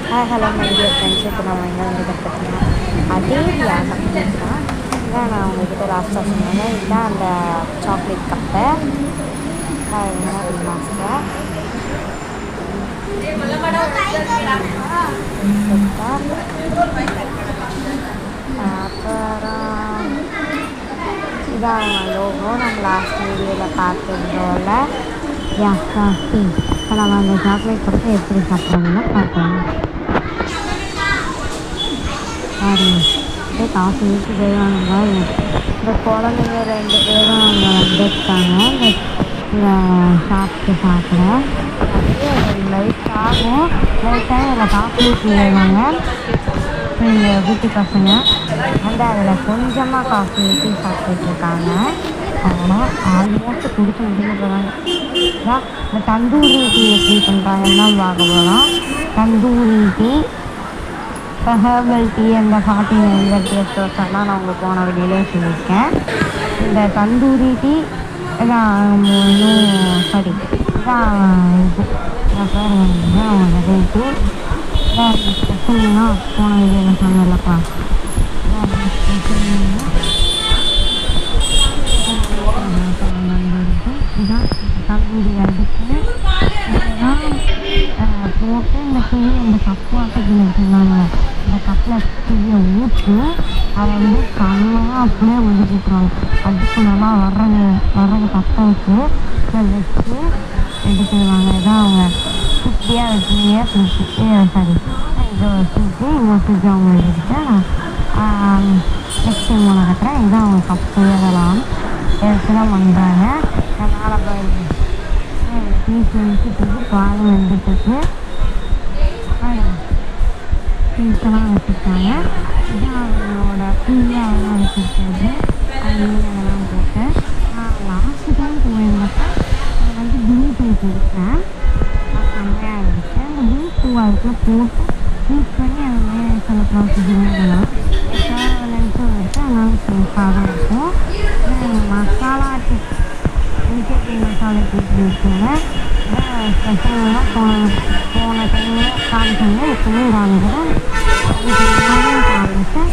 Hello my dear friends. இப்போ நம்ம எங்கே வந்து பார்த்தீங்கன்னா அதே வியாசம் தான். இதான் நான் உங்கள்கிட்ட லாஸ்ட்டாக சொன்னேன். இதுதான் அந்த சாக்லேட் கப்பை மாஸ்டர் அப்புறம் இதான் லோகோ நம்ம லாஸ்ட் வீடியோவில் பார்த்துருந்தோம்ல. யா காஃபி. இப்போ நம்ம அந்த சாக்லேட் கப்பை எப்படி சாப்பிட்றோம்னா பார்க்கலாம். சாரி, இதே காஃபி ஊற்றி செய்வாங்க. இந்த குழந்தைங்க 2 பேரும் அங்கே வந்துருக்காங்க இந்த சாப்பிட்டு சாப்பிட. அப்படியே லைட் ஆகும். லைட்டாக அதில் காஃபி ஊற்றி செய்வாங்க இந்த குட்டி பசங்க வந்து அதில் கொஞ்சமாக காஃபி ஊற்றி சாப்பிட்டுட்ருக்காங்க. அவ்வளோ ஆல்மோஸ்ட் குடிச்சு முடிஞ்சு போகிறாங்க. இந்த தந்தூரி டீ எப்படி பண்ணுறாங்கன்னு தான் பார்க்க போகிறோம். தந்தூரி டீ, இப்போ ஹெர்பல் டீ, அந்த 49 டேஸ்டெல்லாம் நான் உங்களுக்கு போன வீடியோலே சொல்லியிருக்கேன். இந்த தந்தூரி டீ இதான் இன்னும் சரி இதான் இது அவங்க ரேட்டு இதான் ஸ்பெஷல்னா போன வீடியோவில் சொன்னலப்பா. இதுதான் தந்தூரி அடுப்பு. இதெல்லாம் போட்டு இந்த டீ இந்த கப்பு வாட்டத்தில் வச்சுருந்தாங்க. இந்த கப்பில் டீயை ஊற்றி அதை வந்து கம்மியாக அப்படியே ஒதுக்கிட்டுருவாங்க. அதுக்கு நல்லா வர்றது பற்ற வச்சு எடுத்துருவாங்க. இதான் அவங்க குட்டியாக வச்சுக்கிட்டே குடிச்சிட்டு சாரி இதை வச்சுட்டு வச்சுட்டு அவங்க எடுத்துக்கிட்டு நெக்ஸ்ட் டைம் கட்டுறேன். இதான் அவங்க கப்பு அதெல்லாம் எடுத்து தான் பண்ணுறாங்க. அதனால் டீ குடிச்சிட்டு பால் வந்துட்டுருக்கு. பீஸெல்லாம் வச்சுருக்காங்க. இதான் அவங்களோட டீயாக வச்சுருக்கிறது. அதெல்லாம் போட்டு லாஸ்ட்டு டைம் போயிருந்தப்போ அதை வந்து பீட் கொடுத்தேன். செம்மையாக இருந்துச்சு. அந்த பீட் பூ அதுக்குள்ளே போட்டு பீட் பண்ணி அது மேலே சில ப்ராசஸிங்லாம் லென்ஸும் இருக்குது. அதனால சேஃபாக தான் இருக்கும். மசாலா டிப்ஸ் மசாலா டிப்ஸ் இருக்குங்க. ஸ்பெஷல்லாம் போன டைமில் காமிச்சாங்க. எப்பவுமே காமிக்கிறேன். காமிச்சேன்.